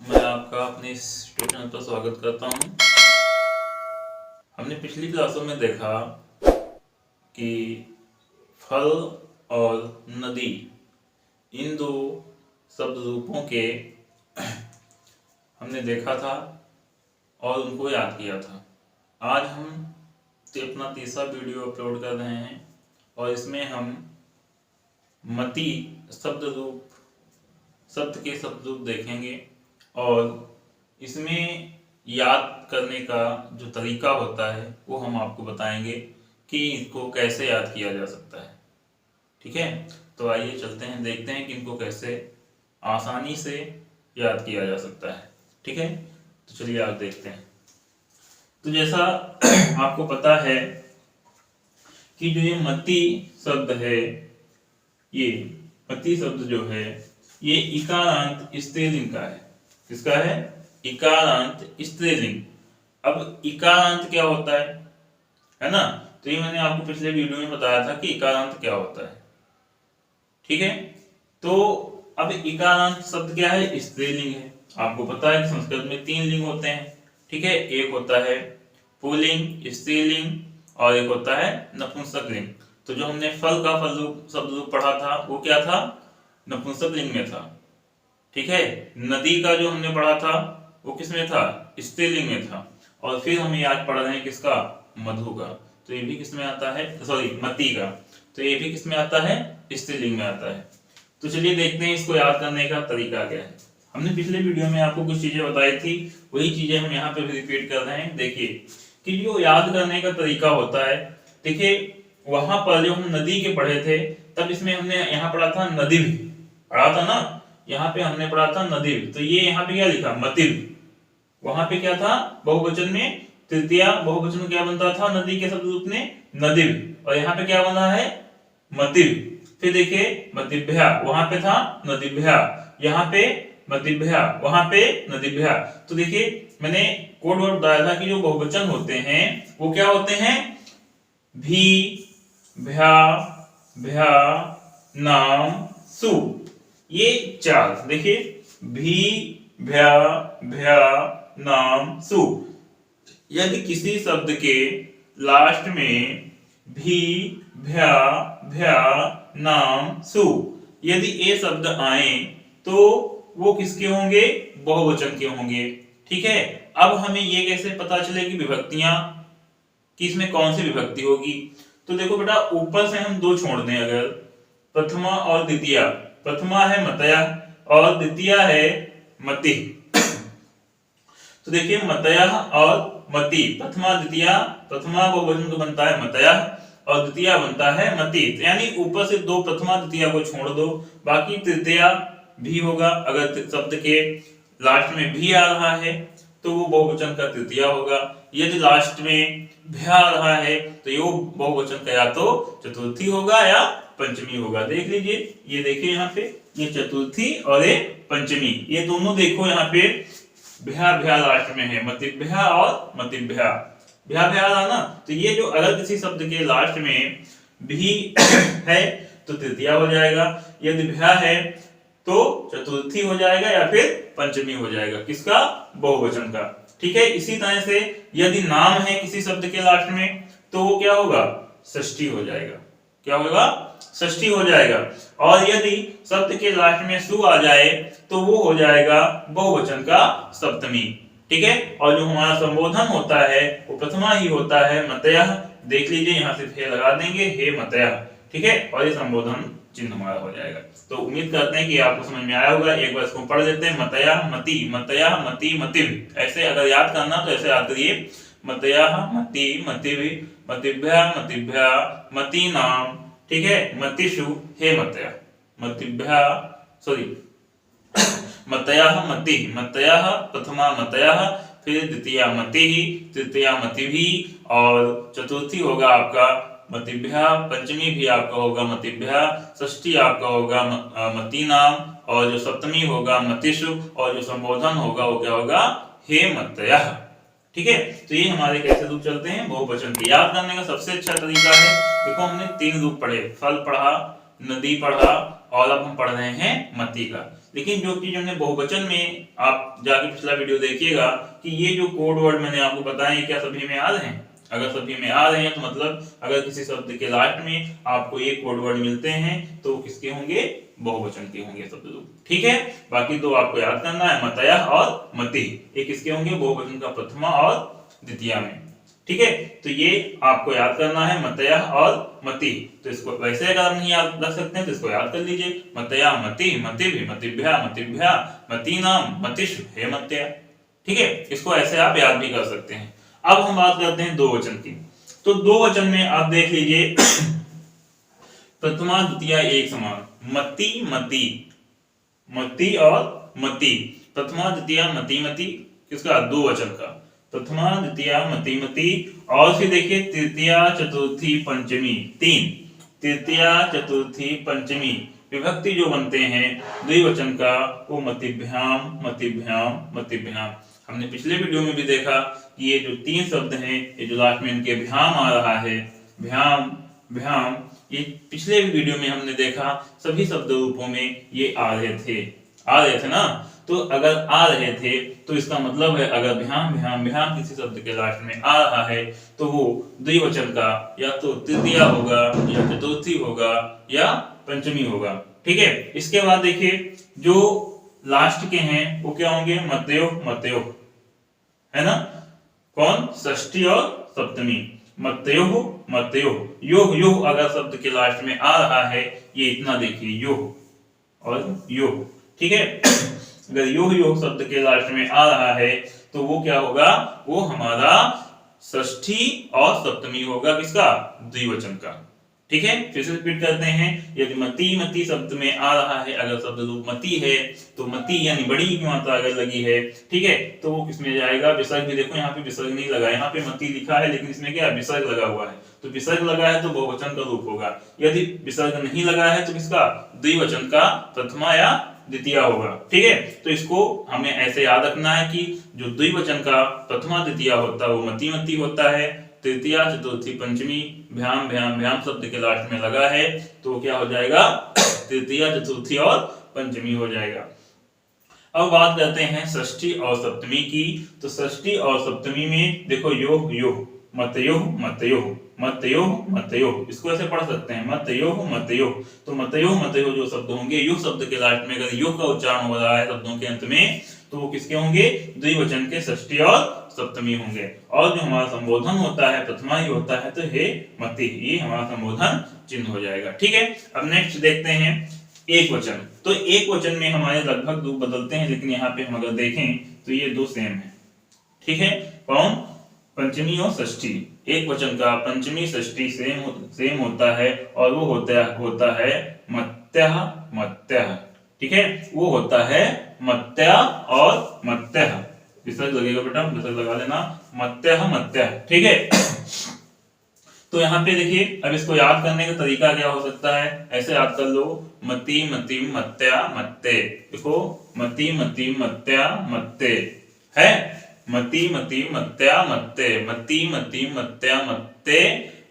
मैं आपका अपने इस ट्यूटोरियल पर स्वागत करता हूँ। हमने पिछली क्लासों में देखा कि फल और नदी इन दो शब्द रूपों के हमने देखा था और उनको याद किया था। आज हम अपना तीसरा वीडियो अपलोड कर रहे हैं और इसमें हम मति शब्द के शब्द रूप देखेंगे और इसमें याद करने का जो तरीका होता है वो हम आपको बताएंगे कि इसको कैसे याद किया जा सकता है। ठीक है, तो आइए चलते हैं, देखते हैं कि इनको कैसे आसानी से याद किया जा सकता है। ठीक है, तो चलिए आप देखते हैं। तो जैसा आपको पता है कि जो ये मति शब्द है, ये मति शब्द जो है ये इकारांत स्त्रीलिंग का है। किसका है? इकारांत स्त्रीलिंग। अब इकारांत क्या होता है ना? तो ये मैंने आपको पिछले वीडियो में बताया था कि इकारांत क्या होता है। ठीक है, तो अब इकारांत शब्द क्या है? स्त्रीलिंग है। आपको पता है कि संस्कृत में 3 लिंग होते हैं। ठीक है, एक होता है पुल्लिंग, स्त्रीलिंग और एक होता है नपुंसक लिंग। तो जो हमने फल का फल रूप शब्द रूप पढ़ा था वो क्या था? नपुंसक लिंग में था। ठीक है, नदी का जो हमने पढ़ा था वो किस में था? स्त्रीलिंग में था। और फिर हम ये आज पढ़ रहे हैं किसका? मधु का। तो ये भी किस में आता है? सॉरी, मति का। तो ये भी किस में आता है? स्त्रीलिंग में आता है। तो चलिए देखते हैं इसको याद करने का तरीका क्या है। हमने पिछले वीडियो में आपको कुछ चीजें बताई थी, वही चीजें हम यहाँ पे भी रिपीट कर रहे हैं। देखिए कि जो याद करने का तरीका होता है, देखिए वहां पर जो हम नदी के पढ़े थे तब इसमें हमने यहाँ पढ़ा था नदी भी पढ़ा था ना, यहाँ पे हमने पढ़ा था नदी। तो ये यहाँ पे क्या लिखा? मतिव। वहां पे क्या था? बहुवचन में तृतीया बहुवचन क्या बनता था नदी के शब्द रूप में? नदीव। और यहाँ पे क्या बना है? मतिव। फिर देखिए मतिभ्या, वहां पे था नदीभ्या, यहाँ पे मतिभ्या, वहां पे नदीभ्या। तो देखिए मैंने कोड वर्ड बताया था कि जो बहुवचन होते हैं वो क्या होते हैं? भी, भ्या, भ्या, नाम, सु। ये 4 देखिए, भी, भ्या, भ्या, नाम, सु। यदि किसी शब्द के लास्ट में भी, भ्या, भ्या, नाम, सु यदि ये शब्द आए तो वो किसके होंगे? बहुवचन के होंगे। ठीक है, अब हमें ये कैसे पता चलेगी विभक्तियां कि इसमें कौन सी विभक्ति होगी? तो देखो बेटा, ऊपर से हम 2 छोड़ दें, अगर प्रथमा और द्वितीया। प्रथमा है मतया और द्वितीया है मति। तो देखिए मतया और मति, प्रथमा द्वितीया, प्रथमा बहुवचन तो बनता है मतया और द्वितीया बनता है मति। तो यानी ऊपर से 2 प्रथमा द्वितीया को छोड़ दो, बाकी तृतीया भी होगा। अगर शब्द के लास्ट में भी आ रहा है तो वो बहुवचन का तृतीया होगा। यदि लास्ट में भ्या आ रहा है तो ये बहुवचन का या तो चतुर्थी होगा या पंचमी होगा। देख लीजिए, ये देखिए यहाँ पे ये चतुर्थी और ये पंचमी, ये दोनों देखो यहाँ पे भ्या भ्या लास्ट में है, मतिभ्या और मतिभ्या। भ्या भ्या रहा ना, तो ये जो अगर किसी शब्द के लास्ट में भी है तो तृतीया हो जाएगा, यदि भ्या है तो चतुर्थी हो जाएगा या फिर पंचमी हो जाएगा। किसका? बहुवचन का। ठीक है, इसी तरह से यदि नाम है किसी शब्द के लास्ट में तो वो क्या होगा? षष्ठी हो जाएगा। क्या होगा? षष्ठी हो जाएगा। और यदि शब्द के लास्ट में सु आ जाए तो वो हो जाएगा बहुवचन का सप्तमी। ठीक है, और जो हमारा संबोधन होता है वो प्रथमा ही होता है, मतया। देख लीजिए यहाँ से फे लगा देंगे, हे मतया। ठीक है, और ये संबोधन चिन्ह हमारा हो जाएगा। तो उम्मीद करते हैं कि आपको समझ में आया होगा। एक बार इसको पढ़ लेते हैं, मतया, मति, मतया, मति, मतिव। ऐसे अगर याद करना तो ऐसे याद करिए, मतया, मति, मतिव, मतिभ्या, मतिभ्या, मति नाम। ठीक है, मतिषु, हे मतया, मतिभ्या, सॉरी मतया, मति, मतया, प्रथमा मतया, फिर द्वितीया मति, तृतीया मतिभि और चतुर्थी होगा आपका मतिभ्या, पंचमी भी आपका होगा मतिभ्या, षष्ठी आपका होगा मति नाम और जो सप्तमी होगा मतिषु और जो संबोधन होगा वो क्या होगा? हे मतया। ठीक है, तो ये हमारे कैसे रूप चलते हैं बहुवचन के। याद करने का सबसे अच्छा तरीका है, देखो हमने 3 रूप पढ़े, फल पढ़ा, नदी पढ़ा और अब हम पढ़ रहे हैं मति का। लेकिन जो चीज हमने बहुवचन में, आप जाके पिछला वीडियो देखिएगा कि ये जो कोड वर्ड मैंने आपको बताया ये क्या सभी में आ रहे हैं। अगर सभी में आ रहे हैं तो मतलब अगर किसी शब्द के लास्ट में आपको ये कोड वर्ड मिलते हैं तो किसके होंगे, बहुवचन के होंगे शब्द लोग, ठीक है। बाकी दो आपको याद करना है, मतयः और मति, ये किसके होंगे, बहुवचन का प्रथमा और द्वितीया में, ठीक है। तो ये आपको याद करना है, मतयः और मति। तो इसको वैसे अगर आप नहीं याद रख सकते हैं तो इसको याद कर लीजिए, मतयः मति, मतिभिः मतिभ्यः मतिभ्यः मतीनाम मतिषु हे मत्या, ठीक है। इसको ऐसे आप याद भी कर सकते हैं। अब हम बात करते हैं दो वचन की। तो दो वचन में आप देख लीजिए प्रथमा द्वितीया एक समान, मति मति, मति और मति, प्रथमा द्वितीया मति मति, किसका, दो वचन का, प्रथमा द्वितीया मति मति। और फिर देखिए तृतीया चतुर्थी पंचमी, तीन, तृतीया चतुर्थी पंचमी विभक्ति जो बनते हैं द्विवचन का वो मतिभ्याम मतिभ्याम मतिभ्याम। हमने पिछले वीडियो में भी देखा कि ये जो तीन शब्द हैं, ये जो लास्ट में इनके भ्याम आ रहा है, भ्याम भ्याम, ये पिछले वीडियो में हमने देखा सभी शब्द रूपों में ये आ रहे थे ना। तो अगर आ रहे थे तो इसका मतलब है अगर भ्याम भ्याम भ्याम किसी शब्द के लास्ट में आ रहा है तो वो द्विवचन का या तो तृतीया होगा या चतुर्थी होगा या पंचमी होगा, ठीक है। इसके बाद देखिए जो लास्ट के हैं वो क्या होंगे, मत्योः मत्योः, है ना, कौन, षष्ठी और सप्तमी, मत्योः मत्योः, योः योः अगर शब्द के लास्ट में आ रहा है, ये इतना देखिए योः और योः, ठीक है। अगर योः योः शब्द के लास्ट में आ रहा है तो वो क्या होगा, वो हमारा षष्ठी और सप्तमी होगा, किसका, द्विवचन का, ठीक है। फिर से रिपीट करते हैं, यदि मति मति शब्द में आ रहा है, अगर शब्द रूप मति है तो मति यानी बड़ी की मात्रा अगर लगी है, ठीक है, तो वो किसमें जाएगा, विसर्ग भी, देखो यहाँ पे विसर्ग नहीं लगा, यहाँ पे मति लिखा है लेकिन इसमें क्या विसर्ग लगा हुआ है, तो विसर्ग लगा है तो बहुवचन का रूप होगा। यदि विसर्ग नहीं लगा है तो किसका, द्विवचन का प्रथमा या द्वितीया होगा, ठीक है। तो इसको हमें ऐसे याद रखना है कि जो द्विवचन का प्रथमा द्वितीया होता है वो मति मति होता है, तृतीया चतुर्थी पंचमी भ्याम भ्याम भ्याम शब्द के लास्ट में लगा है तो क्या हो जाएगा, तृतीया चतुर्थी और पंचमी हो जाएगा। अब बात करते हैं षष्ठी और सप्तमी की। तो षष्ठी और सप्तमी में देखो योः योः, मतयोः मतयोः, मतयोः मतयोः, इसको ऐसे पढ़ सकते हैं, मतयोः मतयोः। तो मतयोः मतयोः जो शब्द होंगे, युः शब्द के लास्ट में अगर युः का उच्चारण हो रहा है शब्दों के अंत में तो वो किसके होंगे, द्विवचन के, षष्ठी और सप्तमी होंगे। और जो हमारा संबोधन होता है प्रथमा ही होता है तो हे मति, ये हमारा संबोधन चिन्ह हो जाएगा, ठीक है। अब नेक्स्ट देखते हैं एक वचन। तो एक वचन में हमारे लगभग रूप बदलते हैं, लेकिन यहाँ पे हम अगर देखें तो ये दो सेम है, ठीक है। कौन, पंचमी और षष्ठी, एक वचन का पंचमी षष्ठी सेम होता है और वो होता है मत्यः मत्यः, ठीक है, वो होता है मत्या और मत्यः, विसर्ग लगेगा बेटा, विसर्ग लगा लेना, मत्यः मत्यः, ठीक है। तो यहाँ पे देखिए अब इसको याद करने का तरीका क्या हो सकता है, ऐसे याद कर लो, मति मति मत्या मत्ते, देखो मति मति मत्या मत्ते है, मति मति मत्या मत्ते, मति मति मत्या मत्ते,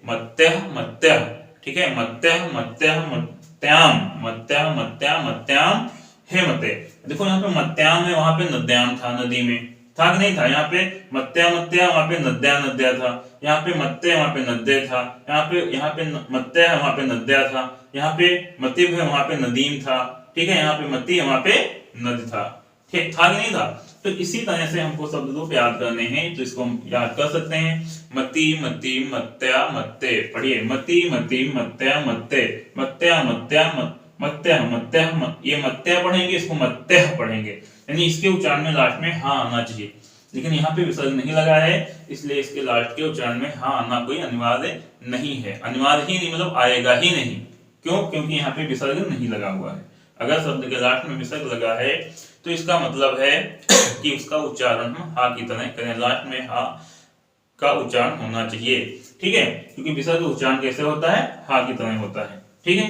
मत्यः मत्यः, ठीक है, मत्यः मत्यः मत्याम, मत्यः मत्या मत्याम हे मते। देखो यहाँ पे मत्याम है, वहां पे नद्याम था, नदी में था कि नहीं था, यहाँ पे मत्या मत्या, वहां पे नद्या नद्या था, यहाँ पे मत्ते वहां पे नद्य था, यहाँ पे मत्या है वहां पे नद्या था, यहाँ पे मतिभ है वहां पे नदीम था, ठीक है, यहाँ पे मति है वहां पे नदी था, ठीक था कि नहीं था। तो इसी तरह से हमको शब्द रूप याद करने हैं, तो इसको हम याद कर सकते हैं, मति मति मत्या मत्ते, पढ़िए, मति मति मत्या मत्ते, मत्या मत्या मत्या मत्या, ये मत्या पढ़ेंगे, इसको मत्या पढ़ेंगे, यानी इसके उच्चारण में लास्ट में हाँ आना चाहिए, लेकिन यहाँ पे विसर्ग नहीं लगा है इसलिए इसके लास्ट के उच्चारण में हाँ आना कोई अनिवार्य नहीं है, अनिवार्य ही नहीं मतलब आएगा ही नहीं, क्यों, क्योंकि यहाँ पे विसर्ग नहीं लगा हुआ है। अगर शब्द के लास्ट में विसर्ग लगा है तो इसका मतलब है कि उसका उच्चारण हम हा की तरह करें, लास्ट में हा का उच्चारण होना चाहिए, ठीक है, क्योंकि विसर्ग उच्चारण कैसे होता है, हा की तरह होता है, ठीक है।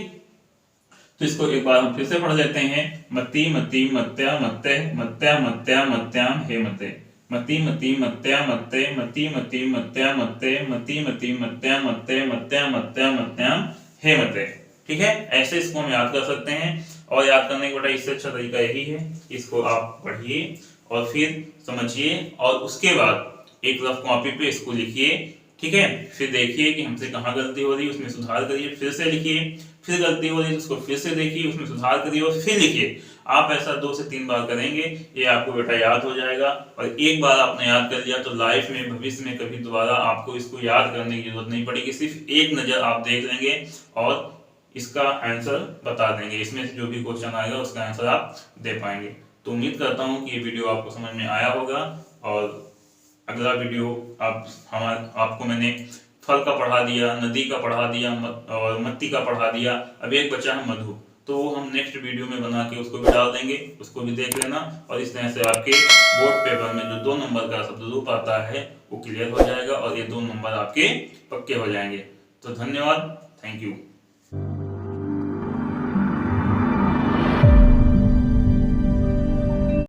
तो इसको एक बार हम फिर से पढ़ लेते हैं, मति मति मत्या मत्ते, मत्या मत्या मत्याम हे मते, मति मति मत्या मत्ते, मति मति मत्या मत्ते, मति मति मत्या मत्ते, मत्या मत्या मत्याम हे मते, ठीक है। ऐसे इसको हम याद कर सकते हैं। और याद करने का बेटा इससे अच्छा तरीका यही है, इसको आप पढ़िए और फिर समझिए और उसके बाद एक रफ कॉपी पे इसको लिखिए, ठीक है। फिर देखिए कि हमसे कहाँ गलती हो रही है, उसमें सुधार करिए, फिर से लिखिए, फिर गलती हो रही है उसको फिर से देखिए, उसमें सुधार करिए और फिर लिखिए। आप ऐसा 2 से 3 बार करेंगे, ये आपको बेटा याद हो जाएगा। और एक बार आपने याद कर लिया तो लाइफ में, भविष्य में कभी दोबारा आपको इसको याद करने की जरूरत नहीं पड़ेगी। सिर्फ एक नज़र आप देख लेंगे और इसका आंसर बता देंगे। इसमें से जो भी क्वेश्चन आएगा उसका आंसर आप दे पाएंगे। तो उम्मीद करता हूँ कि ये वीडियो आपको समझ में आया होगा। और अगला वीडियो आपको मैंने फल का पढ़ा दिया, नदी का पढ़ा दिया और मत्ती का पढ़ा दिया। अब एक बचा है मधु, तो वो हम नेक्स्ट वीडियो में बना के उसको भी डाल देंगे, उसको भी देख लेना। और इस तरह से आपके बोर्ड पेपर में जो 2 नंबर का शब्द रूप आता है वो क्लियर हो जाएगा और ये 2 नंबर आपके पक्के हो जाएंगे। तो धन्यवाद, थैंक यू।